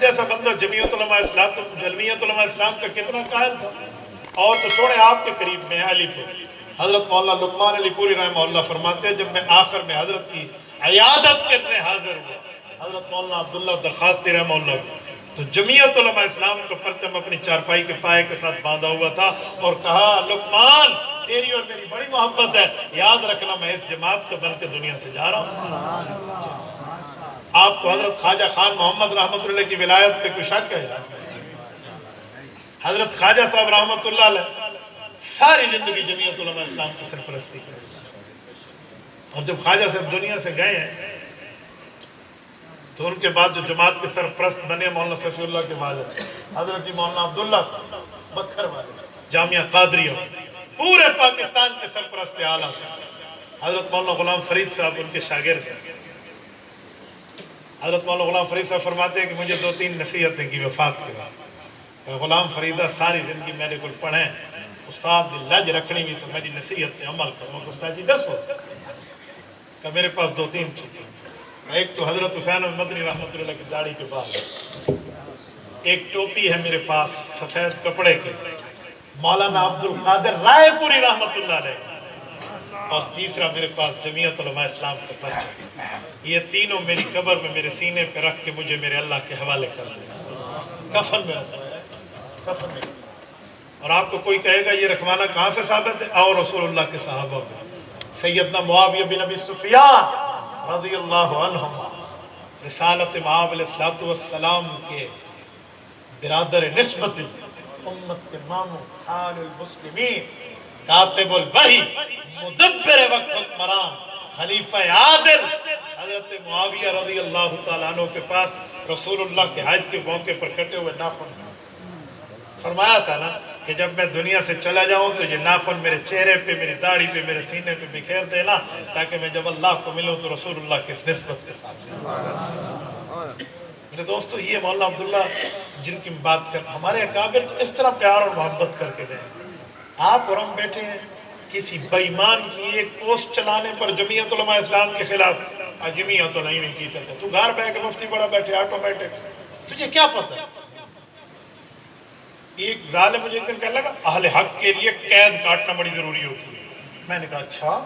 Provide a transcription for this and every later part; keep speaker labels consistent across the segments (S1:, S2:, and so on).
S1: جیسا بندہ جمعیت علماء اسلام کا کتنا قائل تھا. اور تو چھوڑیں آپ کے قریب میں علی پور حضرت مولانا لقمان علی پوری رحمہ اللہ فرماتے ہیں جب میں آخر میں حضرت کی عیادت کرنے حاضر ہوا حضرت مولانا عبداللہ درخواستی رحمہ اللہ تو جمعیت علماء اسلام کا پرچم اپنی چارپائی کے پائے کے ساتھ باندھا ہوا تھا اور کہا لقمان تیری اور میری بڑی محبت ہے یاد رکھنا میں اس جماعت کا بن کے دنیا سے جا رہا ہوں. آپ کو حضرت خواجہ خان محمد رحمۃ اللہ کی ولایت پہ کوئی شک ہے؟ حضرت خواجہ صاحب رحمۃ اللہ علیہ ساری زندگی جمعیت علماء اسلام کی سرپرستی کی اور جب خواجہ صاحب دنیا سے گئے ہیں تو ان کے بعد جو جماعت کے سرپرست بنے مولانا صفی اللہ کے والد حضرت جی مولانا عبداللہ صاحب بکھر والے جامعہ قادریہ پورے پاکستان کے سرپرست اعلیٰ سے حضرت مولانا غلام فرید صاحب ان کے شاگرد ہیں. حضرت مولانا غلام فرید صاحب فرماتے ہیں کہ مجھے 2-3 نصیحتیں کی وفات کے بعد. غلام فریدہ ساری زندگی میرے کو پڑھیں استاد لج رکھنی بھی تو میری نصیحت پہ عمل کروں کہ استاد جی 10 ہو کہ میرے پاس 2-3 چیزیں. ایک تو حضرت حسین مدنی رحمۃ اللہ کی داڑھی کے بعد ایک ٹوپی ہے میرے پاس سفید کپڑے کی مولانا عبد القادر رائے پوری رحمۃ اللہ علیہ اور تیسرا میرے پاس جمعیت علماء اسلام کا پرچم. یہ تینوں میری قبر میں میرے سینے پہ رکھ کے مجھے میرے اللہ کے حوالے کر دیں کفن میں کفن میں. اور آپ کو کوئی کہے گا یہ رکھوانا کہاں سے ثابت ہے؟ اور رسول اللہ کے صحابہ میں سیدنا معاویہ بن ابی سفیان رضی اللہ عنہما رسالت معاویہ علیہ السلام کے برادر نسبت امت کے مامو خال المسلمین کاتب الوحی مدبر وقت حکمران خلیفہ عادل حضرت معاویہ رضی اللہ تعالیٰ عنہ کے پاس رسول اللہ کے حج کے موقع پر کٹے ہوئے ناخن فرمایا تھا نا کہ جب میں دنیا سے چلا جاؤں تو یہ ناخن میرے چہرے پہ میری داڑھی پہ میرے سینے پہ بکھیر دینا تاکہ میں جب اللہ کو ملوں تو رسول اللہ کی اس نسبت کے ساتھ. میرے دوستو یہ مولانا عبداللہ جن کی بات کر ہمارے اکابر تو اس طرح پیار اور محبت کر کے گئے. آپ اور ہم بیٹھے ہیں کسی بےایمان کی ایک پوسٹ چلانے پر جمعیت علماء اسلام کے خلاف جمعیت تو نہیں کیتا تھا تو گھر بیٹھ کے مفتی بڑا بیٹھے آٹومیٹک تجھے کیا پتہ. ایک ظالم مجھے ایک دن کہنے لگا اہل حق کے لیے قید کاٹنا بڑی ضروری ہوتی ہے. میں نے کہا اچھا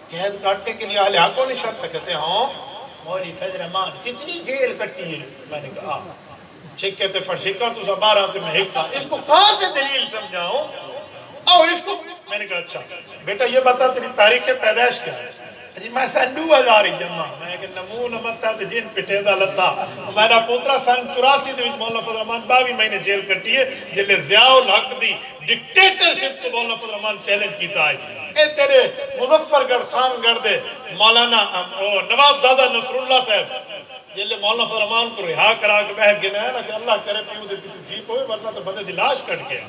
S1: قید کاٹنے کے لیے اہل حق والی شرط ہے؟ کہتے ہیں ہاں مولوی فیض رحمان کتنی جیل کٹی ہے. میں نے کہا چھکے تے پر چھکا تو سب 12 تے میں ہکا اس کو کہاں سے دلیل سمجھاؤں اور اس کو. میں نے کہا اچھا بیٹا یہ بتا تیری تاریخ پیدائش کیا ہے؟ جی میں سن 2000 جمع میں کہ نمون متا تے جن پٹے دا لتا میرا پوترا سن 84 دے وچ مولانا فضل الرحمان 22 مہینے جیل کٹی ہے جلے ضیاء الحق دی ڈکٹیٹرشپ کو مولانا فضل الرحمان چیلنج کیتا ہے. اے تیرے مظفر گڑھ خان گڑھ دے مولانا نواب زادہ نصر اللہ صاحب جلے مولانا فضل الرحمان کو رہا کرا کے بہہ گنا ہے نا کہ اللہ کرے پیو دے پیچھے جیپ ہوئے ورنہ تو بندے دی لاش کٹ کے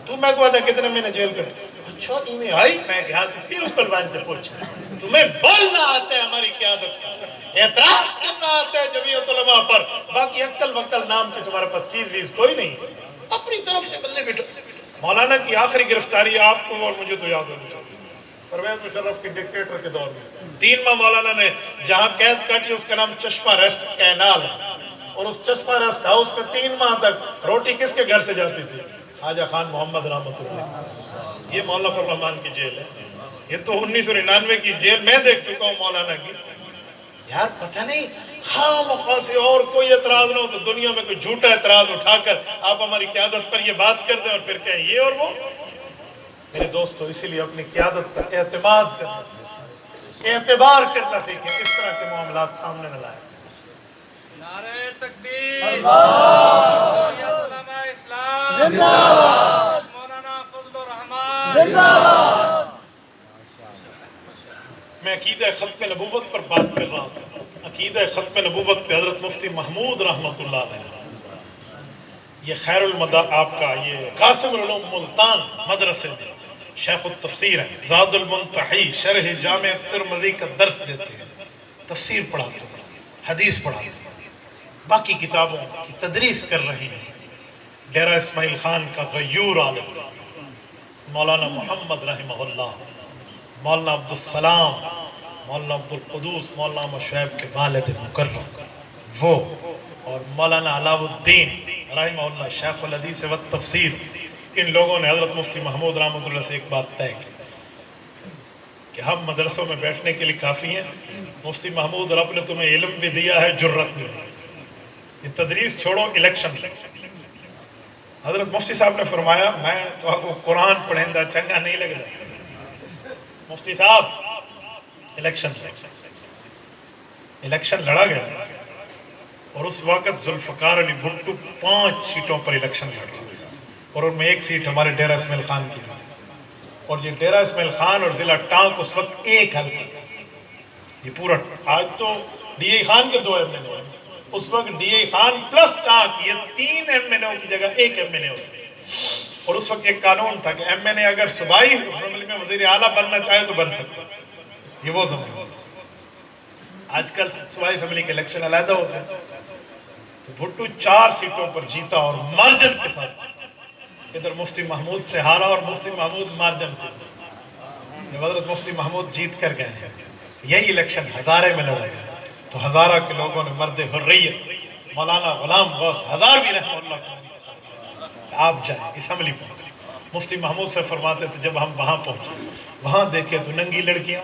S1: تو میں کو کہتا کتنے مہینے جیل کٹے. اچھا ایمیں آئی میں کہا تو پیو پروان سے پوچھا تمہیں بولنا آتا ہے ہماری قیادت کا اعتراض کرنا آتا ہے جمعیت علماء پر باقی عقل وقل نام کی تمہارے پاس چیز ویز کوئی نہیں اپنی طرف سے بندے بیٹھو. مولانا کی آخری گرفتاری آپ کو اور مجھے تو یاد ہونی چاہیے پرویز مشرف کی ڈکٹیٹر کے دور میں 3 ماہ مولانا نے جہاں قید کاٹی اس کا نام چشمہ ریسٹ کینال ہے اور اس چشمہ ریسٹ ہاؤس میں 3 ماہ تک روٹی کس کے گھر سے جاتی تھی؟ خواجہ خان محمد رحمۃ اللہ. یہ مولانا فضل الرحمان کی جیل ہے. یہ تو 1999 کی جیل میں دیکھ چکا ہوں مولانا کی. یار پتہ نہیں ہاں مخواہ سے اور کوئی اعتراض نہ ہو تو دنیا میں کوئی جھوٹا اعتراض اٹھا کر آپ ہماری قیادت پر یہ بات کر دیں اور پھر کہیں یہ اور وہ. میرے دوستو اسی لیے اپنی قیادت پر اعتماد کرنا سیکھیں اعتبار کرنا سیکھیں اس طرح کے معاملات سامنے نہ لائیں.
S2: نعرہ تکبیر جمعیت علماء اسلام زندہ باد مولانا فضل الرحمان زندہ باد.
S1: میں عقیدہ ختم نبوت پر بات کر رہا تھا. عقیدہ ختم نبوت پہ حضرت مفتی محمود رحمۃ اللہ علیہ یہ خیر المدا آپ کا یہ قاسم العلوم ملتان مدرسے میں شیخ التفسیر ہیں. زاد المنتحی شرح جامع ترمذی کا درس دیتے ہیں تفسیر پڑھاتے ہیں حدیث پڑھاتے ہیں باقی کتابوں کی تدریس کر رہی ہیں. ڈیرہ اسماعیل خان کا غیور عالم مولانا محمد رحمہ اللہ مولانا عبدالسلام مولانا عبدالقدوس مولانا شعیب کے والد مکرم وہ اور مولانا علاء الدین رحمہ اللہ شیخ الحدیث و تفسیر، ان لوگوں نے حضرت مفتی محمود رحمۃ اللہ سے ایک بات طے کی کہ ہم مدرسوں میں بیٹھنے کے لیے کافی ہیں، مفتی محمود رب نے تمہیں علم بھی دیا ہے، جرت بھی دی، یہ تدریس چھوڑو، الیکشن۔ حضرت مفتی صاحب نے فرمایا میں تو آپ کو قرآن پڑھیں گا چنگا نہیں لگ رہا، مفتی صاحب الیکشن لڑا گیا، اور اس وقت ذوالفقار علی بھٹو 5 سیٹوں پر الیکشن لڑ رہے تھے، اور ان میں ایک سیٹ ہمارے ڈیرہ اسماعیل خان کی تھی، اور یہ ڈیرہ اسماعیل خان اور ضلع ٹانک اس وقت ایک حلقہ، یہ پورا، آج تو ڈی اے خان کے 2 ایم این اے، اس وقت ڈی اے خان پلس ٹانک، یہ 3 ایم این اے کی جگہ 1 ایم این اے ہوتے، اور اس وقت ایک قانون تھا کہ ایم این اے اگر صوبائی اسمبلی میں وزیر اعلیٰ بننا چاہے تو بن سکتا، یہ وہ زمانہ تھا۔ آج کل صوبائی اسمبلی کے الیکشن علیحدہ ہوتے ہیں، تو بھٹو 4 سیٹوں پر جیتا اور مارجن کے ساتھ جیتا، ادھر مفتی محمود سے ہارا اور مفتی محمود مارجن سے جیتا۔ جب حضرت مفتی محمود جیت کر گئے ہیں، یہی الیکشن ہزارے میں لڑا گیا، تو ہزارہ کے لوگوں نے مرد حریت مولانا غلام غوث ہزار بھی رحمہ اللہ کو آپ جائیں اسمبلی پہنچے، مفتی محمود سے فرماتے تھے جب ہم وہاں پہنچے، وہاں دیکھے تو ننگی لڑکیاں،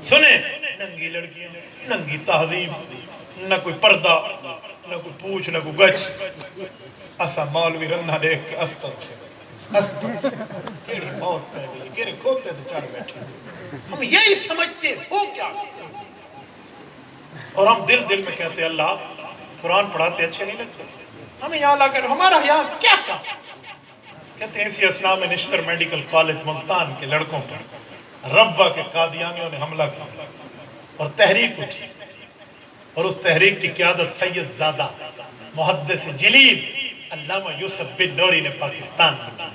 S1: سنیں ننگی لڑکیاں، ننگی تہذیب، نہ کوئی پردہ، نہ کوئی پوچھ، نہ کوئی گچھ، اسا مولوی رنہ دیکھ کے استغفر کیڑی موت پہ گئی، کیڑے کھوتے تھے چڑھ بیٹھے، ہم یہی سمجھتے ہو کیا، اور ہم دل میں کہتے اللہ قرآن پڑھاتے اچھے نہیں لگتے، ہمیں یہاں لا کر ہمارا یہاں کیا کہا، کہتے ہیں اسی اسنا میں نشتر میڈیکل کالج ملتان کے لڑکوں پر ربوہ کے قادیانیوں نے حملہ کیا اور تحریک اٹھی، اور اس تحریک کی قیادت سید زادہ محدث جلیل علامہ یوسف بن نوری نے پاکستان میں کی۔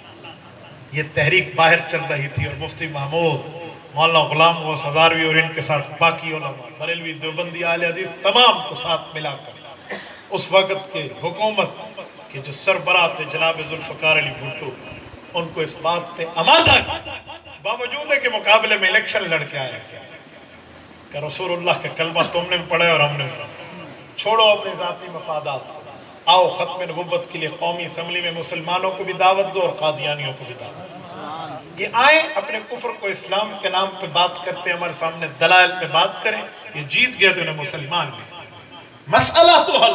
S1: یہ تحریک باہر چل رہی تھی، اور مفتی محمود، مولانا غلام غوث ہزاروی اور ان کے ساتھ باقی علماء، بریلوی دیوبندی اہل حدیث تمام کو ساتھ ملا کر اس وقت کے حکومت کے جو سربراہ تھے جناب ذوالفقار علی بھٹو، ان کو اس بات پہ آمادہ کیا، باوجود ہے کہ مقابلے میں الیکشن لڑ کے آیا کیا کہ رسول اللہ کا کلمہ تم نے پڑھے اور ہم نے چھوڑو اپنے ذاتی مفادات، آؤ ختم نبوت کے لیے قومی اسمبلی میں مسلمانوں کو بھی دعوت دو اور قادیانیوں کو بھی دعوت دو، یہ آئیں اپنے کفر کو اسلام کے نام پہ بات کرتے ہمارے سامنے دلائل پہ بات کریں، یہ جیت گئے تو انہیں مسلمان بھی، مسئلہ تو حل۔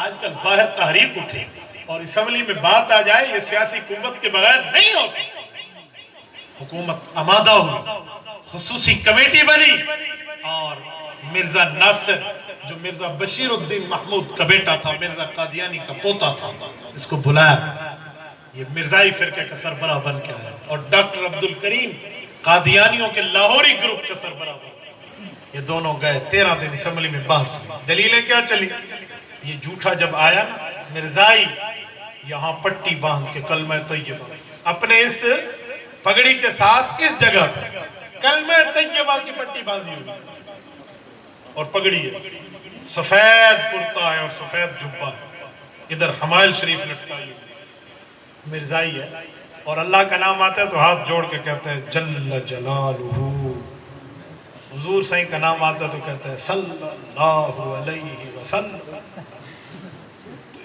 S1: آج کل باہر تحریک اٹھے اور اسمبلی میں بات آ جائے، یہ سیاسی قوت کے بغیر نہیں ہوتی، حکومت آمادہ ہوئی، خصوصی کمیٹی بنی، اور مرزا ناصر جو مرزا بشیر الدین محمود کا بیٹا تھا، مرزا قادیانی کا پوتا تھا، اس کو بلایا، یہ مرزائی فرقے کا سربراہ بن کے آیا، اور ڈاکٹر عبدالکریم قادیانیوں کے لاہوری گروپ کا سربراہ بن، یہ دونوں گئے 13 دن اسمبلی میں بحث ہوئی، دلیلیں کیا چلی، یہ جھوٹا جب آیا مرزائی یہاں پٹی باندھ کے کلمہ طیبہ اپنے اس پگڑی کے ساتھ اس جگہ کلمہ طیبہ کی پٹی باندھی ہوئی، اور پگڑی ہے، سفید کرتا ہے اور سفید جبہ ہے، ادھر حمائل شریف لٹکائی ہوئی، مرزائی ہے، اور اللہ کا نام آتا ہے تو ہاتھ جوڑ کے کہتے ہیں جل جلالہ، حضور صحیح کا نام آتا ہے تو کہتے ہیں صلی اللہ علیہ وسلم۔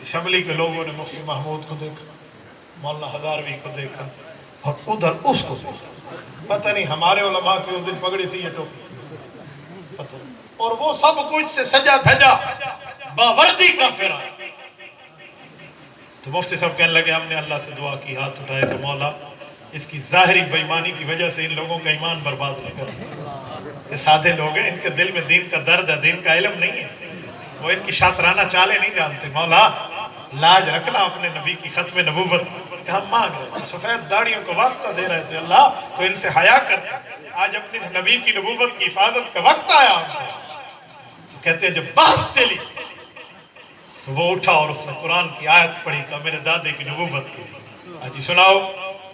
S1: اسمبلی کے لوگوں نے مفتی محمود کو دیکھا، مولانا ہزاروی کو دیکھا، اور ادھر اس کو دیکھا، پتہ نہیں ہمارے علماء کی اس دن پگڑی تھی یا ٹوپی تھی، پتہ نہیں، اور وہ سب کچھ سے سجا دھجا باوردی کافر آیا۔ تو مفتی صاحب کہنے لگے ہم نے اللہ سے دعا کی، ہاتھ اٹھائے کہ مولا اس کی ظاہری بے ایمانی کی وجہ سے ان لوگوں کا ایمان برباد نہ کر، یہ سادے لوگ ہیں، ان کے دل میں دین کا درد ہے، دین کا علم نہیں ہے، وہ ان کی شاطرانہ چالیں نہیں جانتے، مولا لاج رکھنا اپنے نبی کی ختم نبوت کہ ہم مانگ رہے ہیں، سفید داڑیوں کو واسطہ دے رہے تھے اللہ تو ان سے حیا کر، آج اپنے نبی کی نبوت کی حفاظت کا وقت آیا ہم سے، تو کہتے ہیں جب بحث چلی تو وہ اٹھا اور اس نے قرآن کی آیت پڑھی کہ میرے دادے کی نبوت کی، آجی سناؤ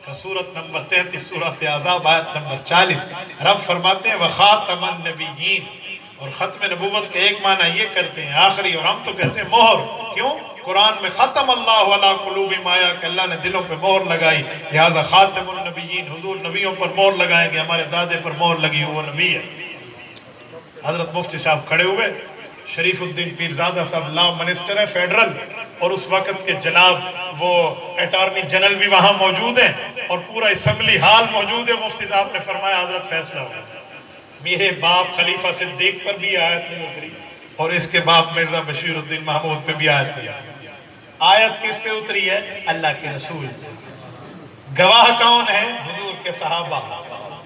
S1: کہ سورت نمبر 33 سورت احزاب آیت نمبر 40، رب فرماتے ہیں وَخَاتَمَ النَّبِيِّينَ، اور ختم نبوت کے ایک معنی یہ کرتے ہیں آخری، اور ہم تو کہتے ہیں مہر، کیوں؟ قرآن میں ختم اللہ علی قلوبہم آیا کہ اللہ نے دلوں پہ مہر لگائی، لہذا خاتم النبیین، حضور نبیوں پر مہر لگائیں گے، ہمارے دادے پر مہر لگی وہ نبی ہے۔ حضرت مفتی صاحب کھڑے ہوئے، شریف الدین پیرزادہ صاحب لا منسٹر ہے فیڈرل، اور اس وقت کے جناب وہ اٹارنی جنرل بھی وہاں موجود ہیں، اور پورا اسمبلی ہال موجود ہے. مفتی صاحب نے فرمایا حضرت فیصلہ ہو. میرے باپ خلیفہ صدیق پر بھی آیت نہیں اتری، اور اس کے باپ مرزا بشیر الدین محمود پہ بھی آیت نہیں اتری. آیت کس پہ اتری ہے؟ اللہ کے رسول. گواہ کون ہے؟ حضور کے صحابہ.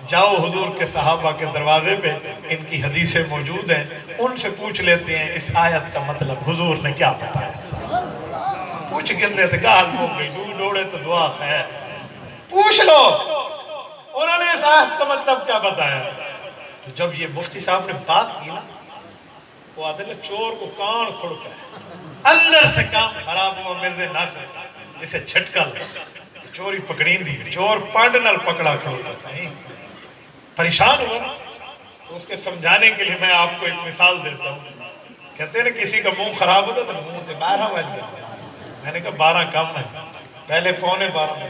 S1: جاؤ حضور کے صحابہ کے دروازے پہ، ان کی حدیثیں موجود ہیں، ان سے پوچھ لیتے ہیں اس آیت کا مطلب حضور نے کیا بتایا. پوچھ گندے تھے کہا حل ہو گئی، ڈوڑے تو دعا خیر. پوچھ لو انہوں نے اس آیت کا مطلب کیا بتایا. تو جب یہ مفتی صاحب نے بات کی نا، وہ آدھے نے چور کو کان کھڑکا ہے، اندر سے کام خراب ہوا. مرزا ناصر اسے جھٹکا لگا، چوری پکڑین دی. چور پانڈ نال پکڑا کھڑوتا صحیح پریشان ہوا. تو اس کے سمجھانے کے لیے میں آپ کو ایک مثال دیتا ہوں. کہتے ہیں نا کسی کا منہ خراب ہوتا تو منہ سے 12 بج گیا. میں نے کہا 12 کم ہے، پہلے 11:45 میں،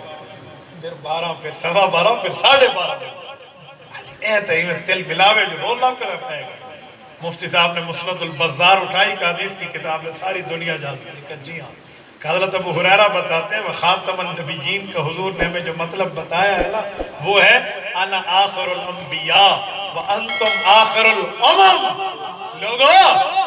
S1: پھر 12، پھر 12:15، پھر 12:30. اے تئی میں تل ملاوے جو رولا پہ رکھا ہے. مفتی صاحب نے مسند البزار اٹھائی کہ حدیث کی کتاب ہے، ساری دنیا جانتی ہے. کہ جی ہاں، کہ حضرت ابو ہریرہ بتاتے ہیں وہ خاتم النبیین کا حضور نے ہمیں جو مطلب بتایا ہے نا، وہ ہے انا آخر الانبیاء وانتم آخر الامم. لوگو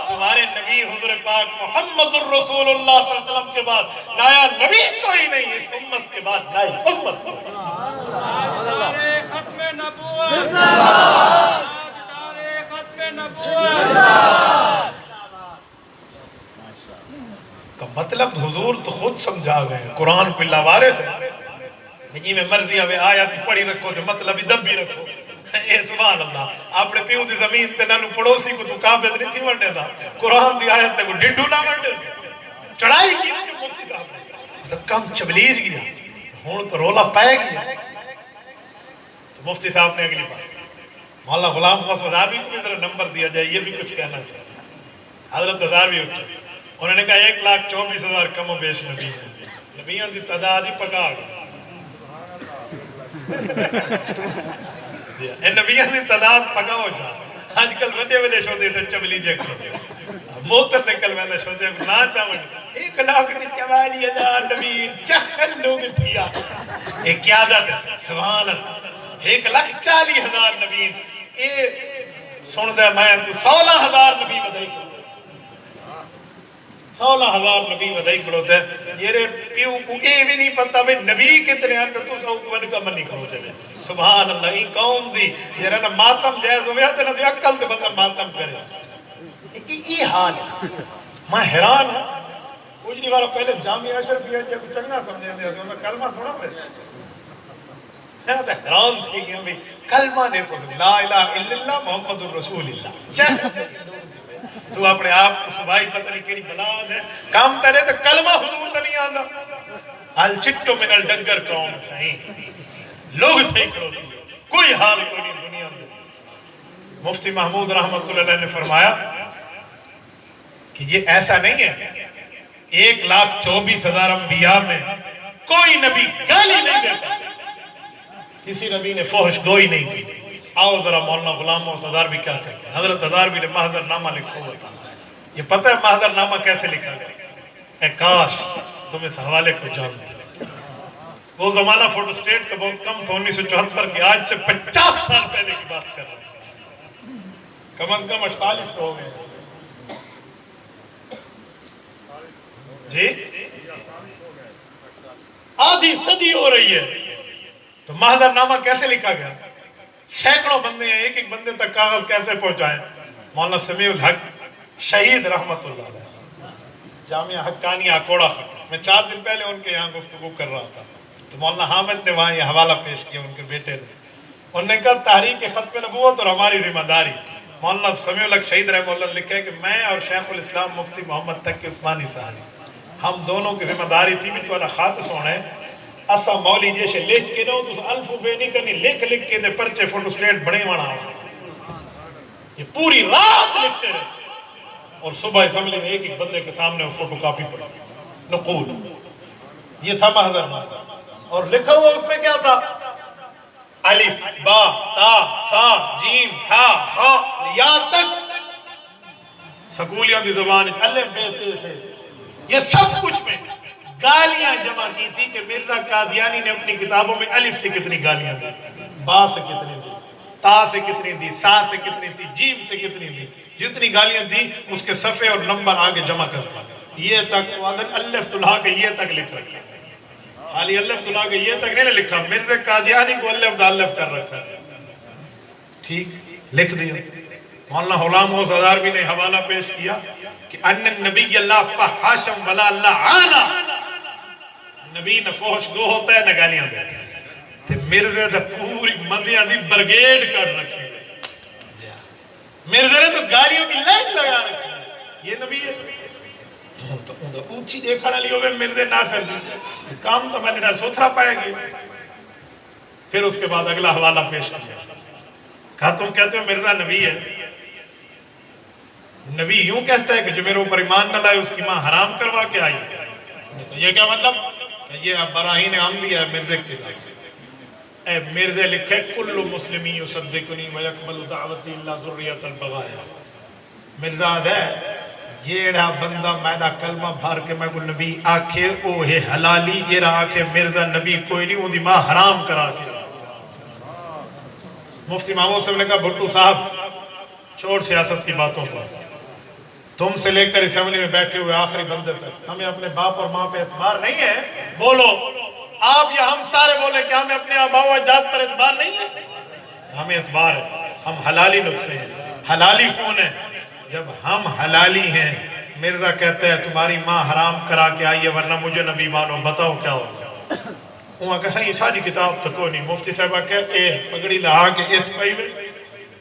S1: تمہارے نبی حضور پاک محمد الرسول اللہ صلی اللہ علیہ وسلم کے بعد نیا نبی کوئی نہیں، اس امت کے بعد نئی امت کوئی نہیں.
S2: تاجدار ختم نبوت زندہ باد، تاجدار ختم نبوت زندہ باد.
S1: کا مطلب حضور تو خود سمجھا گئے. قرآن کو اللہ وارث ہے، جی میں مرضی ہے آیات پڑھی رکھو تو مطلب دب بھی رکھو. اے سبحان اللہ. اپنے پیو دی زمین تے نانو پڑوسی کو تو قابض نہیں تھی ونڈے دا، قرآن دی آیت تے کو ڈیڈو نہ ونڈے چڑھائی کی نا. جو مفتی صاحب نے تو کم چبلیج گیا، ہون تو رولا پائے گیا. تو مفتی صاحب نے اگلی بات مولانا غلام غوث ہزاروی کو بھی ذرا نمبر دیا جائے، یہ بھی کچھ کہنا چاہیے. حضرت ہزاروی اٹھے، انہوں نے کہا 1,24,000 کم و بیش نبی ہیں، نبیان دی تعداد ہی پکا گئی. نبیان دی تعداد پکا ہو جا. آج کل بڑے بڑے شودے تھے چبلی جے کرو موتر نکل میں شودے نہ چاہوں 1,44,000 نبی چخن لوگ تھیا. ایک قیادت ہے سبحان اللہ. 1,40,000 نبی اے سن دے میں تو 16,000 نبی بدائی کرو. 16,000 نبی ودائی کھڑوتے ہیں. یہ پیو کو اے بھی نہیں پتا بھی نبی کتنے ہیں تو سو ون کا منی کھڑوتے ہیں. سبحان اللہ. یہ قوم دی یہ رہنا ماتم جائز ہویا تو نہ دی عقل تے بندہ ماتم کرے. یہ حال ہے. میں حیران ہوں. کچھ نہیں بارا پہلے جامعہ اشرفیہ جب چنگا سمجھے دے میں کلمہ سنا پہ میں تو حیران تھی کہ ہمیں کلمہ نے کو لا الہ الا اللہ محمد الرسول اللہ چاہتے تو اپنے آپ کو صبحائی پتہ نہیں کیری بلاد ہے کام ترے تو کلمہ حضور تا نہیں آنا. حال چٹو من الڈگر قوم صحیح لوگ تھے کروتی ہے کوئی حال کوئی نہیں دنیا میں. مفتی محمود رحمت اللہ علیہ نے فرمایا کہ یہ ایسا نہیں ہے 1,24,000 انبیاء میں کوئی نبی گالی نہیں دیتا، کسی نبی نے فحش گوئی نہیں کی. آؤ ذرا مولانا غلام غوث ہزاروی کیا کہتے ہیں. حضرت ہزاروی نے محضر نامہ لکھا ہوا تھا. یہ پتہ ہے محضر نامہ کیسے لکھا گیا؟ اے کاش تم اس حوالے کو جانتے. وہ زمانہ فوٹو سٹیٹ کا بہت کم تھا 1974 کی، آج سے 50 سال پہلے کی بات کر رہے ہیں. کم از کم 48 تو ہو گئے جی، آدھی صدی ہو رہی ہے. تو محضر نامہ کیسے لکھا گیا؟ سینکڑوں بندے ہیں، ایک ایک بندے تک کاغذ کیسے پہنچائیں. مولانا سمیع الحق شہید رحمت اللہ علیہ جامعہ حقانیہ اکوڑا خط، میں 4 دن پہلے ان کے یہاں گفتگو کر رہا تھا تو مولانا حامد نے وہاں یہ حوالہ پیش کیا ان کے بیٹے نے. انہوں نے کہا تحریک ختم نبوت اور ہماری ذمہ داری. مولانا سمیع الحق شہید رحمہ اللہ نے لکھا ہے کہ میں اور شیخ الاسلام مفتی محمد تقی عثمانی صاحب ہم دونوں کی ذمہ داری تھی بھی تو اللہ خط سونے اسا مولی جیسے لکھ کے نو تو الف بے نہیں کرنی، لکھ کے دے پرچے فوٹو سٹیٹ بڑے مانا ہو. یہ پوری رات لکھتے رہے اور صبح اسمبلی میں ایک ایک بندے کے سامنے وہ فوٹو کاپی پڑا نقول. یہ تھا محضر نامہ اور لکھا ہوا اس میں کیا تھا؟ الف با تا سا جیم ہا ہا یا تک سکولیاں دی زبان الف بے تے سے یہ سب کچھ میں گالیاں جمع کی تھی کہ مرزا قادیانی نے اپنی کتابوں میں الف سے کتنی گالیاں دی، با سے کتنی دی، تا سے کتنی دی، سا سے کتنی دی، جیم سے کتنی دی، جتنی گالیاں دی اس کے صفحے اور نمبر آگے جمع کرتا یہ تک وادن الف تلہا کے یہ تک لکھ رکھا، خالی الف تلہا کے یہ تک نہیں لکھا، مرزا قادیانی کو الف دا الف کر رکھا، ٹھیک لکھ دیا۔ مولانا غلام غوث ہزاروی نے حوالہ پیش کیا کہ ان النبی اللہ فحاشم ولا لعانا، نبی نہ فحش گو ہوتا ہے نہ گالیاں دیتا ہے، تے مرزے تو پوری مندیاں دی برگیڈ کر رکھی ہے، مرزے نے تو گالیوں کی لائن لگا رکھی ہے، یہ نبی ہے تو اندھا اونچی دیکھانا لیے ہوئے مرزے ناصر کام تو میں نے ستھرا پائے گی۔ پھر اس کے بعد اگلا حوالہ پیش کیا، کہا تم کہتے ہو مرزا نبی ہے، نبی یوں کہتا ہے کہ جو میرے اوپر ایمان نہ لائے اس کی ماں حرام کروا کے آئی، یہ کیا مطلب؟ یہ براہین عملی ہے مرزے کی طرف۔ اے مرزے لکھے کل مسلمی یصدقنی ویقبل دعوتی اللہ ذریت البغایا، مرزا ہے جیڑا بندہ میدہ کلمہ بھار کے میں کو نبی آکھے اوہ حلالی، جیڑا آکھے مرزا نبی کوئی نہیں، وہ دی ماں حرام کرا کے۔ مفتی محمود صاحب نے کہا بھٹو صاحب چھوڑ سیاست کی باتوں پر، تم سے لے کر اسمبلی میں بیٹھے ہوئے آخری بندے تک ہمیں اپنے باپ اور ماں پہ اعتبار نہیں ہے، بولو آپ یا ہم سارے بولے کہ ہمیں اپنے آباء و اجداد پر اعتبار نہیں ہے، ہمیں اعتبار ہے، ہم حلالی نطفے ہیں، حلالی خون ہیں، جب ہم حلالی ہیں مرزا کہتے ہیں تمہاری ماں حرام کرا کے آئیے ورنہ مجھے نبی مانو، بتاؤ کیا ہوگا؟ وہاں کہا یہ ساری کتاب تکو نہیں، مفتی صاحبہ کہتے ہیں پگڑی لہا کے ایت پائی میں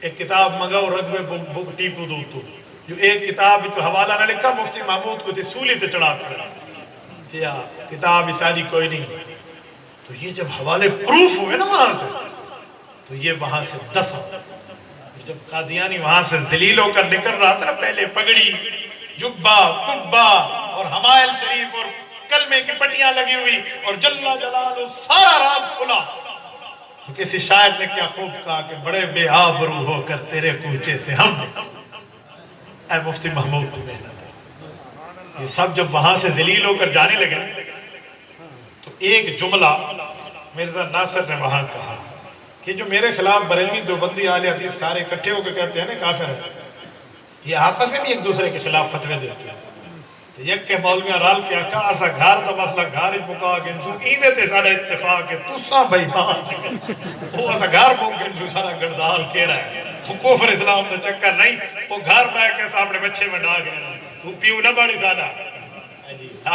S1: ایک کتاب مگاو رگوے بک ٹیپو دو تو جو ایک کتاب جو حوالہ نہ لکھا مفتی محمود کو تھی سولی تے چڑھا کر جی کتاب ساری کوئی نہیں، تو یہ جب حوالے پروف ہوئے نا وہاں سے تو یہ وہاں سے دفع، جب قادیانی وہاں سے ذلیل ہو کر نکل رہا تھا نا پہلے پگڑی جبہ کبہ اور حمائل شریف اور کلمے کی پٹیاں لگی ہوئی اور جللہ جلالہ سارا راز کھلا، تو کسی شاعر نے کیا خوب کہا کہ بڑے بے آبرو ہو کر تیرے کوچے سے ہم نے، اے مفتی محمود کی محنت ہے۔ یہ سب جب وہاں سے ذلیل ہو کر جانے لگے تو ایک جملہ مرزا ناصر نے وہاں کہا کہ جو میرے خلاف بریلوی دیوبندی اہل حدیث سارے اکٹھے ہو کے کہتے ہیں نا کافر ہے، یہ آپس میں بھی ایک دوسرے کے خلاف فتوے دیتے ہیں، تو یک کے مولویاں رال کے آقا اسا گھار دا مسئلہ گھار ہی مکا کے انسو ایدے تے سارا اتفاق ہے تُسا بھائی مان وہ اسا گھار مکا کے انسو سارا گردال کہہ رہا ہے، کفر اسلام دا چکر نہیں، وہ گھار پہ کے سامنے بچے میں ڈا گئے تو پیو نہ بانی سانا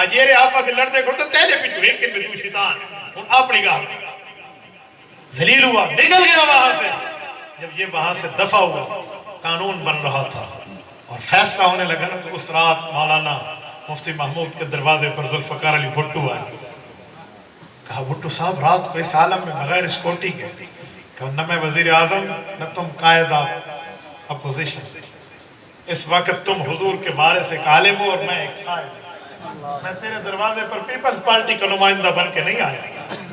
S1: آج یہ رہے آپا سے لڑتے کرتے تیلے پیچھو لیکن میں تو شیطان ان اپنی گاہ ذلیل ہوا نکل گیا وہاں سے۔ جب یہ وہاں سے دفع ہوا قانون بن رہا تھا اور فیصلہ ہونے لگا نا تو اس رات مولانا مفتی محمود کے دروازے پر ذوالفقار علی بھٹو آئے، کہا بھٹو صاحب رات کو اس عالم میں بغیر اسکوٹی کے، کہا نہ میں وزیر اعظم نہ تم قائد اپوزیشن، اس وقت تم حضور کے بارے سے ایک عالم ہو اور میں ایک قائد، میں تیرے دروازے پر پیپلز پارٹی کا نمائندہ بن کے نہیں آیا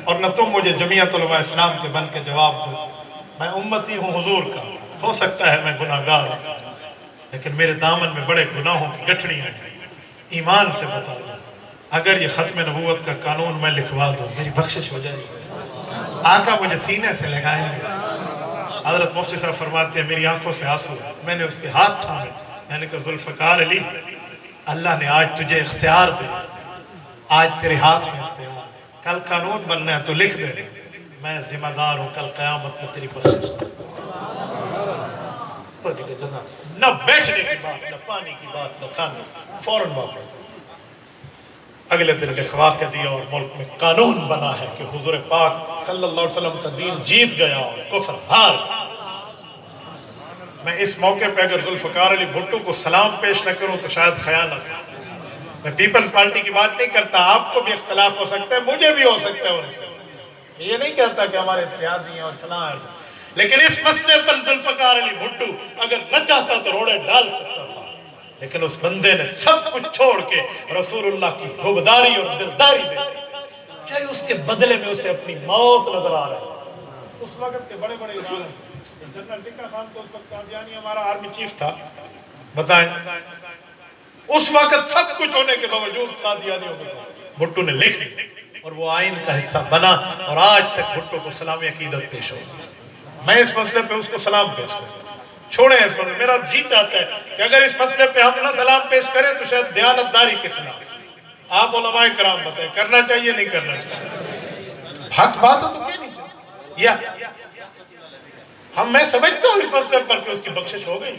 S1: اور نہ تم مجھے جمعیت علماء اسلام کے بن کے جواب دو، میں امتی ہوں حضور کا، ہو سکتا ہے میں گناہگار ہوں لیکن میرے دامن میں بڑے گناہوں کی گٹھڑیاں ہیں، ایمان سے بتا دو اگر یہ ختم نبوت کا قانون میں لکھوا دوں میری بخشش ہو جائے گی، آقا مجھے سینے سے لگائیں گے۔ حضرت مفتی صاحب فرماتے ہیں میری آنکھوں سے آنسو، میں نے اس کے ہاتھ تھامے، میں نے کہا ذوالفقار علی اللہ نے آج تجھے اختیار دے، آج تیرے ہاتھ میں اختیار، کل قانون بننا ہے تو لکھ دے، میں ذمہ دار ہوں کل قیامت میں تیری بخشش۔ نہ بیٹھنے کی بات، نہ پانی کی بات، نہ کھانے، فوراً واپس۔ اگلے دن لکھوا کے دیا اور ملک میں قانون بنا ہے کہ حضور پاک صلی اللہ علیہ وسلم کا دین جیت گیا اور کفر ہار۔ میں اس موقع پہ اگر ذوالفقار علی بھٹو کو سلام پیش نہ کروں تو شاید خیانت ہے، میں پیپلز پارٹی کی بات نہیں کرتا، آپ کو بھی اختلاف ہو سکتا ہے مجھے بھی ہو سکتا ہے ان سے، یہ نہیں کہتا کہ ہمارے اتحادی ہیں اور فلاں ہیں، لیکن اس مسئلے پر ذوالفقار علی بھٹو اگر نہ چاہتا تو روڑے ڈال سکتا تھا، لیکن اس بندے نے سب کچھ چھوڑ کے رسول اللہ کی حبداری اور دلداری دے چاہے اس کے بدلے میں اسے اپنی موت نظر آ رہا ہے۔ اس وقت کے بڑے بڑے ادارے جنرل ٹکا خان تو اس وقت قادیانی ہمارا آرمی چیف تھا، بتائیں اس وقت سب کچھ ہونے کے باوجود قادیانیوں کو بھٹو نے لکھ دی اور وہ آئین کا حصہ بنا اور آج تک بھٹو کو سلامی عقیدت پیش ہو. میں اس مسئلے پہ اس کو سلام پیش کرتا ہوں. چھوڑیں اس مسئلے، میرا جی چاہتا ہے کہ اگر اس مسئلے پہ ہم نہ سلام پیش کریں تو شاید دیانتداری کے خلاف. آپ علماء کرام بتائیں کرنا چاہیے نہیں کرنا چاہیے؟ حق بات ہو تو کیا نہیں چاہیے؟ یا میں سمجھتا ہوں اس مسئلے پر کہ اس کی بخشش ہو گئی.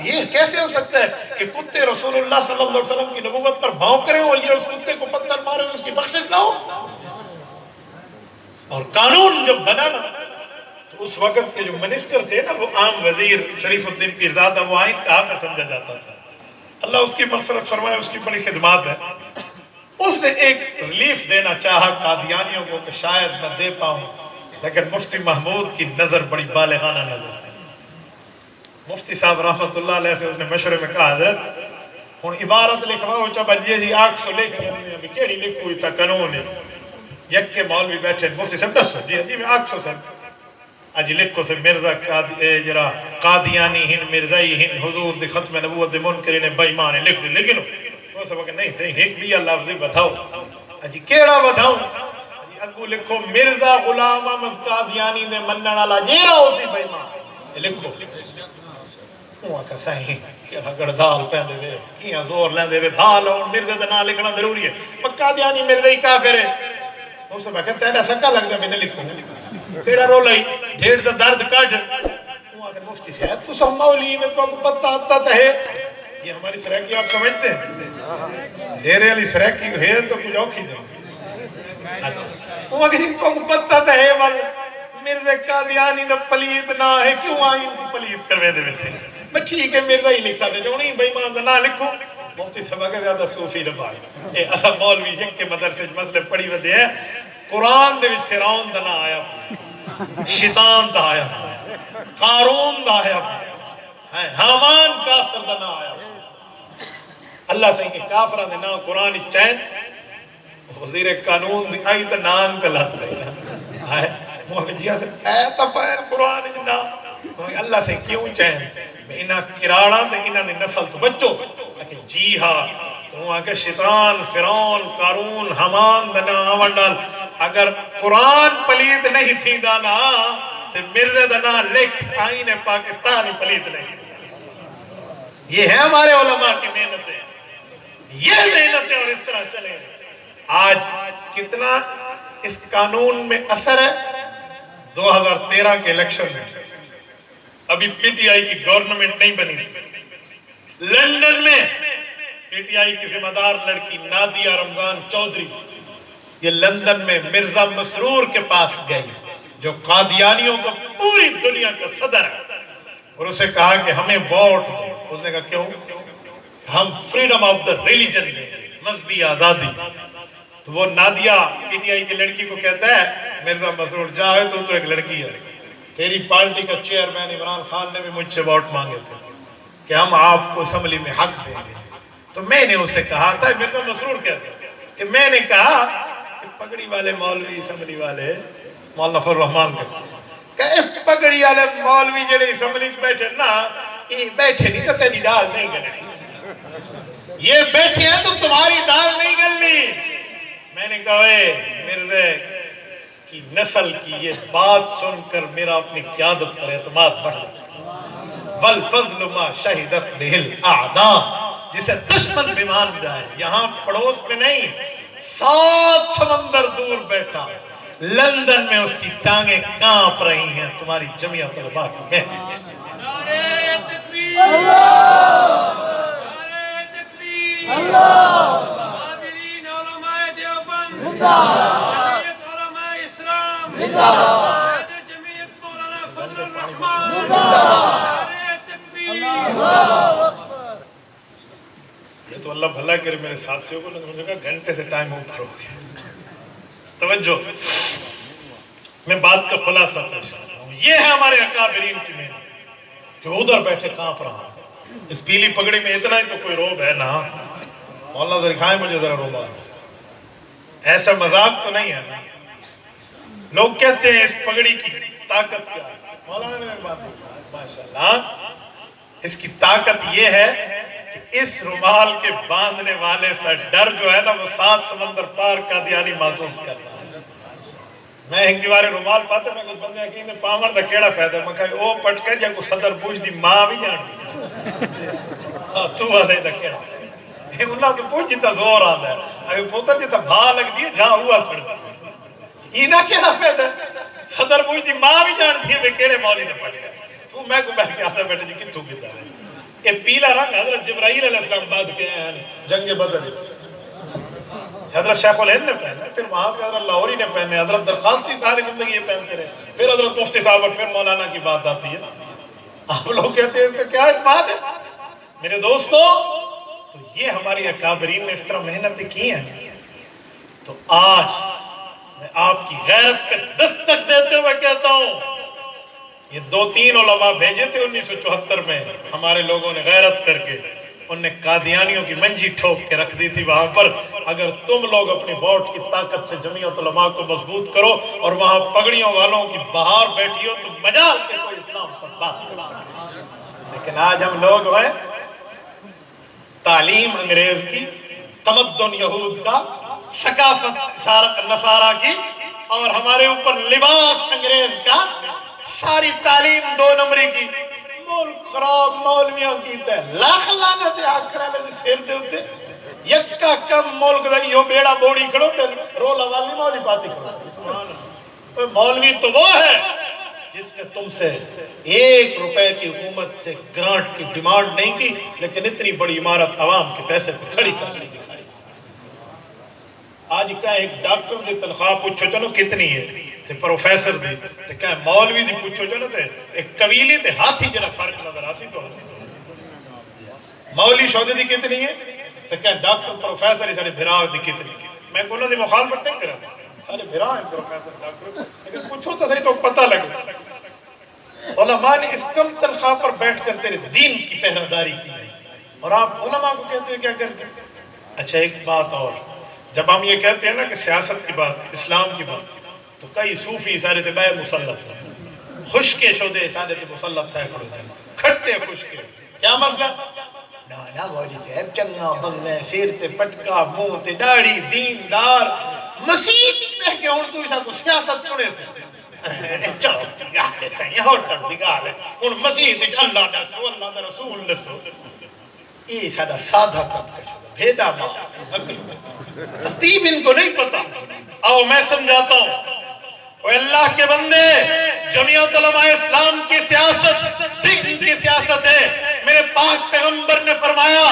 S1: یہ کیسے ہو سکتا ہے کہ کتے رسول اللہ صلی اللہ علیہ وسلم کی نبوت پر بھونک رہے اور یہ اس کتے کو پتھر مارے اور اس کی بخشش نہ ہو؟ اور قانون جب بنا نا تو اس وقت کے جو منسٹر تھے نا وہ عام وزیر شریف الدین پیرزادہ، وہ آئین کا حافظ سمجھا جاتا تھا. اللہ اس کی مغفرت فرمائے، اس کی بڑی خدمات ہے. اس نے ایک ریلیف دینا چاہا قادیانیوں کو کہ شاید میں دے پاؤں، لیکن مفتی محمود کی نظر بڑی بالغانہ نظر تھی. مفتی صاحب رحمت اللہ علیہ سے اس نے مشورے میں کہا حضرت ہوں عبارت لکھواؤ چا بنجیے جی آنکھ سو لکھ رہی ابھی کیڑی لکھوئی تا قانون ہے. یک کے مولوی بیٹھے مفتی صاحب دس جی میں آنکھ سو صاحب اجی لکھو سے مرزا قادیانی ہن مرزائی ہن حضور دی ختم نبوت دی منکرین بائیمان لکھ دی لکھنو. وہ سب کہ نہیں صحیح ایک بھی اللہ لفظی بتاؤ. اجی کیڑا بتاؤں؟ اگو لکھو مرزا غلام احمد قادیانی نے منن والا جیرا اسی بائیمان لکھو. وہ کہ صحیح کہ گڑدال پہندے وے کیاں زور لیندے وے بھال اور مرزے دا نام لکھنا ضروری ہے. قادیانی مرزا ہی کافر ہے. وہ سب کہ تیرا سکا لگدا میں نے لکھوں کیڑا رول ہے ڈھیر دا درد کٹ. وہ کہ مفتی صاحب تو سب مولی میں تو کو پتہ آتا ہے یہ ہماری سرائکی آپ سمجھتے ہیں ڈھیرے والی سرائکی ہے تو کچھ اوکھی دیں. اچھا وہ کہ تو کو پتہ ہے وال مرزا قادیانی دا پلیت نہ ہے کیوں آئین کو پلیت کروے دے ویسے میں ٹھیک ہے مرزا ہی لکھا دے جو نہیں بے ایمان دا نہ لکھو. مفتی صاحب کہ زیادہ صوفی نہ پائے اے اسا مولوی یک کے مدرسے مسئلے پڑھی ودے ہیں. قرآن دے وچ فرعون دا نہ آیا، شیطان دا آیا، قارون دا آیا، حامان کافر دا نہ آیا. اللہ سے کہ کافران دے نام قرآن چین وزیر قانون دی آئی تا نام کلاتا ہے. وہ جی سے اے تا پائر قرآن جنا اللہ سے کیوں چین میں انہا کراڑا دے انہا دے نسل تو بچو. لیکن جی ہاں تو وہاں کہ شیطان فرعون قارون حامان دا نام آوان ڈال. اگر قرآن پلید نہیں تھی دانا تو مرزا دانا لکھ آئین پاکستانی پلید نہیں. یہ ہے ہمارے علماء کی محنتیں، یہ محنتیں اور اس طرح چلیں. آج کتنا اس قانون میں اثر ہے. 2013 کے الیکشن میں ابھی پی ٹی آئی کی گورنمنٹ نہیں بنی تھی. لندن میں پی ٹی آئی کی ذمہ دار لڑکی نادیہ رمضان چودھری یہ لندن میں مرزا مسرور کے پاس گئی جو قادیانیوں کو پوری دنیا کا صدر ہے اور اسے کہا کہ ہمیں ووٹ دو. اس نے کہا کیوں؟ ہم فریڈم آف دا ریلیجن دیں، مذہبی آزادی. تو وہ نادیہ پی ٹی آئی کی لڑکی کو کہتا ہے مرزا مسرور جاؤ تو ایک لڑکی ہے، تیری پارٹی کا چیئرمین عمران خان نے بھی مجھ سے ووٹ مانگے تھے کہ ہم آپ کو اسمبلی میں حق دیں گے. تو میں نے اسے کہا تھا مرزا مسرور کہتا ہے کہ میں نے کہا کہ پگڑی والے مولوی اسمبلی والے مولانا فضل الرحمان کہ پگڑی والے مولوی جڑے اسمبلی بیٹھے نا یہ بیٹھے نہیں تو تیری دال نہیں گلنی، یہ بیٹھے ہیں تو تمہاری دال نہیں گلنی. میں نے کہا مرزا کی نسل کی یہ بات سن کر میرا اپنی قیادت پر اعتماد بڑھ گیا. والفضل ما شہدت بہ الاعداء، جسے دشمن بھی مان جائے. یہاں پڑوس میں نہیں 7 سمندر دور بیٹھا لندن میں اس کی ٹانگیں کانپ رہی ہیں تمہاری جمعیت طلباء کی محنت.
S2: نعرہ تکبیر، نعرہ تکبیر، حاضرین علماء دیوبند، جمعیت علماء اسلام، قائد جمعیت مولانا فضل الرحمان، نعرہ تکبیر.
S1: یہ تو اللہ بھلا کرے میرے ساتھیوں کو، نے کہا گھنٹے سے ٹائم اوپر ہو گیا. توجہ، میں بات کا خلاصہ پیش کر رہا ہوں. یہ ہے ہمارے اکابرین کی محنت کہ ادھر بیٹھے کانپ رہا. اس پیلی پگڑی میں اتنا ہی تو کوئی روب ہے نا. مولانا ذرا دکھائیں مجھے ذرا روبا. ایسا مذاق تو نہیں ہے نا. لوگ کہتے ہیں اس پگڑی کی طاقت کیا ہے. مولانا نے بات ماشاءاللہ اس کی طاقت یہ ہے کہ اس رومال کے باندھنے والے سے ڈر جو ہے نا وہ 7 سمندر پار قادیانی محسوس کرتا ہے۔ میں ایک دیوارے رومال پاتے میں کچھ بندے کہ انہیں پامر دا کیڑا فائدہ میں کہا او پٹ کے جا کو صدر پوچھ دی ماں بھی جان دی تو آدھے دا کیڑا انہاں تو پوچھ جیتا زور آدھا ہے اگر پوتر جیتا بھا لگ دی جہاں ہوا سڑ دی ایدہ کیڑا فائدہ صدر پوچھ دی ماں بھی جان دی میں کیڑے مولی دا پٹ گیا تو میں کو بیٹھ کے آدھا بیٹھے جی کتوں گتا ہے یہ پیلا رنگ حضرت جبرائیل علیہ السلام بعد کے ہیں جنگ بدر حضرت شیخ الہند نے پہنے پھر وہاں سے حضرت لاہوری نے پہنے حضرت درخواستی ساری زندگی یہ پہنتے رہے پھر حضرت مفتی صاحب اور پھر مولانا کی بات آتی ہے آپ لوگ کہتے ہیں اس کا کیا اس بات ہے میرے دوستو تو یہ ہماری اکابرین نے اس طرح محنتیں کی ہیں تو آج میں آپ کی غیرت پہ دستک دیتے ہوئے کہتا ہوں یہ 2-3 علماء بھیجے تھے 1974 میں ہمارے لوگوں نے غیرت کر کے ان نے قادیانیوں کی منجی ٹھوک کے رکھ دی تھی وہاں پر اگر تم لوگ اپنی ووٹ کی طاقت سے جمعیت علماء کو مضبوط کرو اور وہاں پگڑیوں والوں کی بہار بیٹھی ہو تو مجال کے کوئی اسلام پر بات کر سکتے لیکن آج ہم لوگ ہیں تعلیم انگریز کی تمدن یہود کا ثقافت نصارہ کی اور ہمارے اوپر لباس انگریز کا ساری تعلیم 2 نمبری کی ملک خراب مولویوں کی تے لاکھ لعنت آکھڑے میں سیر دے ہوتے یکا کم ملک دا یہ بیڑا بوڑی کھڑو تے رولا والی مولوی پاتی کھڑو مولوی تو وہ ہے جس نے تم سے 1 روپے کی حکومت سے گرانٹ کی ڈیمانڈ نہیں کی لیکن اتنی بڑی عمارت عوام کے پیسے پہ کھڑی کر لی دکھائی آج کا ایک ڈاکٹر دی تنخواہ پوچھو چلو کتنی ہے تے پروفیسر دی تے کہا مولوی دی پوچھو چلو تے ایک قبیلی تے ہاتھی جنہ فرق نظر آسی تو مولوی شہدے دی کتنی ہے تے کہا ڈاکٹر پروفیسر سارے بھراؤ دی کتنی میں کوئی دی مخالفت نہیں کرا سارے بھراؤ ہیں پروفیسر ڈاکٹر لیکن پوچھو تو صحیح تو پتہ لگے علماء نے اس کم تنخواہ پر بیٹھ کر تیرے دین کی پہراداری کی ہے اور آپ علماء کو کہتے ہیں کیا کرتے اچھا ایک بات اور جب ہم یہ کہتے ہیں نا کہ سیاست کی بات اسلام کی بات تو کئی صوفی سارے تے بے مسلط ہیں خشکے شدے سارے تے مسلط ہے کھڑے تھے کھٹے خشکے کیا مسئلہ نا گوڑی کہب چنگا بننے سیر تے پٹکا منہ تے داڑھی دیندار مسیح کہہ کے ہون تو ایسا کو سیاست چھوڑے سے چوک دی گالے سے یہ ہوتر دی گالے ان مسیح تے اللہ نسو اللہ دا رسول نسو یہ سادہ سادھا طبقہ بھیدا ماں ترتیب ان کو نہیں پتا آؤ میں سمجھاتا ہوں اوہ اللہ کے بندے جمعیت علماء اسلام کی سیاست دین کی سیاست ہے میرے پاک پیغمبر نے فرمایا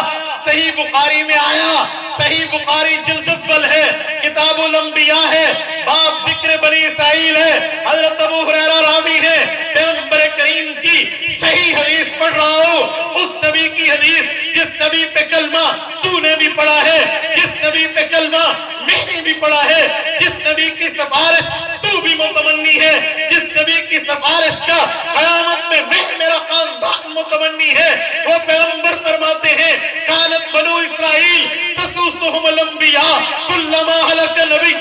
S1: صحیح بخاری میں آیا صحیح بخاری جلد اول ہے کتاب الانبیاء ہے باب ذکر بنی اسرائیل ہے حضرت ابو ہریرہ راوی ہے پیغمبر کریم کی صحیح حدیث پڑھ رہا ہوں اس نبی کی حدیث جس نبی پہ کلمہ تو نے بھی پڑھا ہے جس نبی پہ کلمہ میں نے بھی پڑھا ہے جس نبی کی سفارش تو بھی متمنی ہے جس نبی کی سفارش کا قیامت میں میرا خاندان متمنی ہے وہ پیغمبر فرماتے ہیں کانت بنو اسرائیل تسوسهم الانبیاء کلما حلق نبی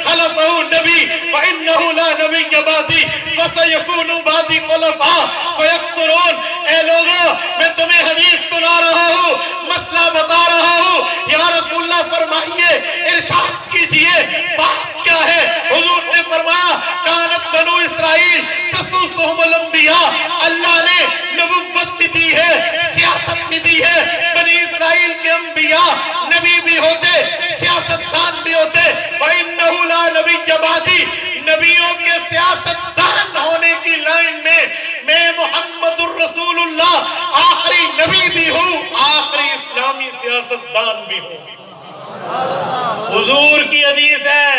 S1: خلفہ نبی وانہو لا نبی بعدی فسیکونو بعدی خلفاء فیکسرون اے لوگوں میں تمہیں حدیث سنا رہا ہوں مسئلہ بتا رہا ہوں یا رسول اللہ فرمائیے ارشاد کیجئے بات کیا ہے حضور نے فرمایا کانت بنو اسرائیل تسوسهم الانبیاء اللہ نے نبوت بھی دی ہے سیاست بھی دی ہے بنی اسرائیل کے انبیاء نبی بھی ہوتے سیاستدان بھی ہوتے وَإِنَّهُ لَا نَبِيَّ بَعْدِي نبیوں کے سیاستدان ہونے کی لائن میں محمد الرسول اللہ آخری نبی بھی ہوں آخری اسلامی سیاستدان بھی ہوں حضور کی حدیث ہے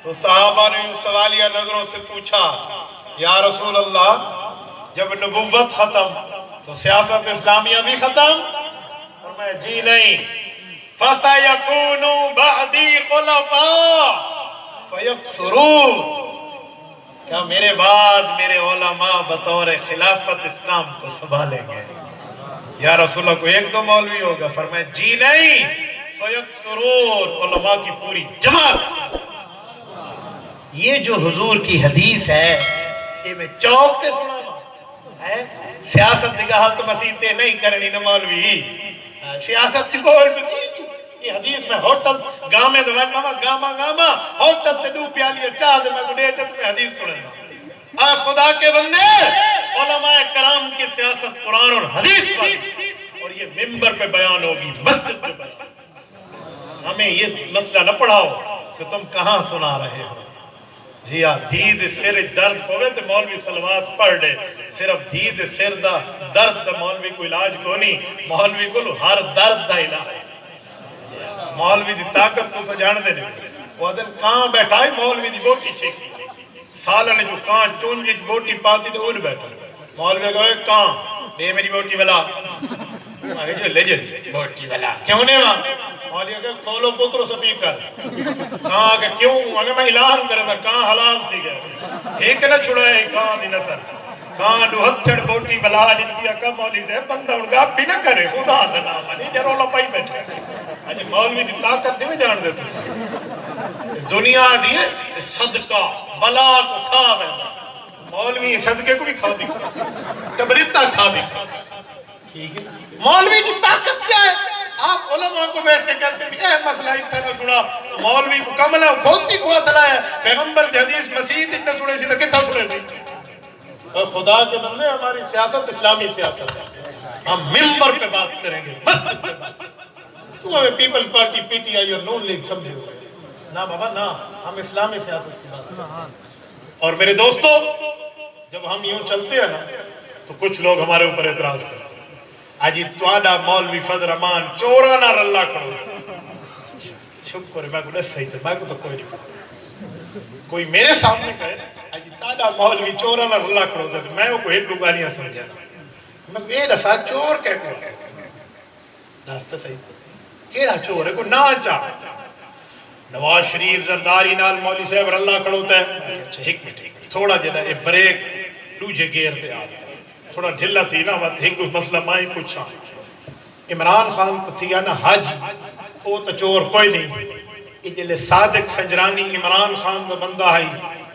S1: تو صحابہ نے سوالیہ نظروں سے پوچھا یا رسول اللہ جب نبوت ختم تو سیاست اسلامیہ بھی ختم اور میں جی نہیں فَسَيَكُونُ بَعْدِي خُلَفَاءَ فَيَقْصُرُونَ کیا میرے بعد میرے علماء بطور خلافت اسلام کو سنبھالیں گے یا رسول اللہ کو 1-2 مولوی ہوگا فرمائے جی نہیں فَيَقْصُرُونَ علماء کی پوری جماعت یہ جو حضور کی حدیث ہے یہ میں چوک تے سنا ہے سیاست نگاہ تو مسیحتے نہیں کرنی نہ مولوی سیاست کی گول بھی یہ حدیث میں ہوتل گامے دو ماما گاما ہوتل تے دو پیالی چاہ دے میں گڈے چت میں حدیث سننا خدا کے بندے علماء کرام کی سیاست قرآن اور حدیث پر اور یہ منبر پہ بیان ہوگی مسجد پہ بیان ہمیں یہ مسئلہ نہ پڑھاؤ کہ تم کہاں سنا رہے ہو جی دید سر درد پوے تو مولوی صلوات پڑھ لے صرف دید سر دا درد دا مولوی کو علاج کو نہیں مولوی کو ہر درد دا علاج مولوی دی طاقت کو سجان دے نہیں وہ دن کہاں بیٹھائی مولوی دی بوٹی چھیکی سالہ نے جو کہاں چونجی بوٹی پاتی تو اول بیٹھا مولوی کہا کہاں لے میری بوٹی والا آگے جو لے جائے بوٹی والا کیوں نہیں وہاں مولوی کہا کھولو پترو سپیکر کہاں کہ کیوں اگر میں اعلان کرے تھا کہاں حلال تھی گئے ایک نہ چھڑائے کہاں دی نصر کہاں دو ہتھڑ بوٹی بلا جتی اکا مولوی سے بندہ اڑگا بھی نہ کرے خدا دنا منی جرو لپائی بیٹھے اجھے مولوی دی طاقت نہیں جان دے تو اس دنیا دیئے صدقہ بلا کو کھا بیٹھا مولوی صدقے کو بھی کھا دی کبریتہ کھا دی مولوی کی طاقت کیا ہے آپ علماء کو بیٹھ کے کہتے ہیں اے مسئلہ اتنا نہ سنا مولوی کو کملہ کھوتی کو اتلا ہے پیغمبر دی حدیث مسیح اتنا سنے سی تو کتنا سنے سی اور خدا کے بندے ہماری سیاست اسلامی سیاست ہے ہم ممبر پہ بات کریں گے مسجد پہ بات تو ہمیں Peoples Party P T I اور نون لیگ سمجھے ہوئے نا بابا نا ہم اسلامی سیاست کی بات کرتے ہیں اور میرے دوستو جب ہم یوں چلتے ہیں نا تو کچھ لوگ ہمارے اوپر اعتراض کرتے ہیں آجی توادہ مولوی فضل رحمان چورانا رلہ کرو شکر ہے میں کو صحیح تھا میں کو تو کوئی نہیں پتا کوئی میرے سامنے کہے آجی توادہ مولوی چورانا رلہ کرو تھا میں کو ایک لگانیاں سمجھا تھا میں کو یہ رسا چور کہہ کو ناستا صحیح کیڑا چور ہے کو نا چاہ نواز شریف زرداری نال مولوی صاحب رلہ کرو تھا اچھا ایک منٹ تھوڑا جنہ یہ بریک دوجہ گیر دے آتا تھوڑا ڈھلا تھی نا ایک مسئلہ مائیں پوچھا عمران خان تو تھی نا حج وہ تو چور کوئی نہیں یہ جلے صادق سنجرانی عمران خان دا بندہ آئی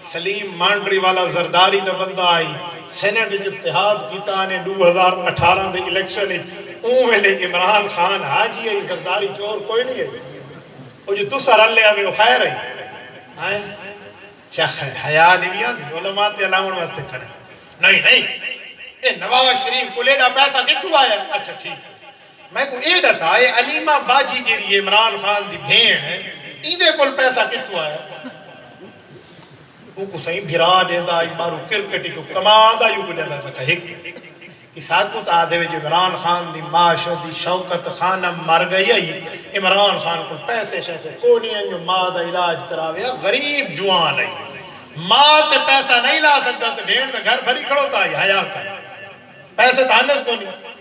S1: سلیم مانڈری والا زرداری دا بندہ آئی سینٹ اتحاد کیتا نے 2018 دے الیکشن اون ویلے عمران خان حاجی ہے زرداری چور کوئی نہیں ہے وہ جو تو سر اللہ آوے وہ خیر ہے چخ ہے حیاء دیویا دی علماء تے علامن واسطے کھڑے نہیں نواز شریف کو لیڈا پیسہ کتو آیا اچھا ٹھیک میں کو ایڈا سا آئے علیمہ باجی جیری عمران خان دی بھین ہے ایدے کل پیسہ کتو آیا وہ کو صحیح بھرا دیندہ مارو کرکٹی کو کماندہ یوں کو دیندہ میں کہا اس آدھ کو تا دے جو عمران خان دی معاشو دی شوکت خانم مر گئی ہے عمران خان کو پیسے شیسے کونی ہیں جو ماں دا علاج کراویا غریب جوان ہے ماں تے پیسہ نہیں لا سکتا تو ڈھیر دا گھر بھری کھڑو تا ہی حیاء کا پیسے تانس کو نہیں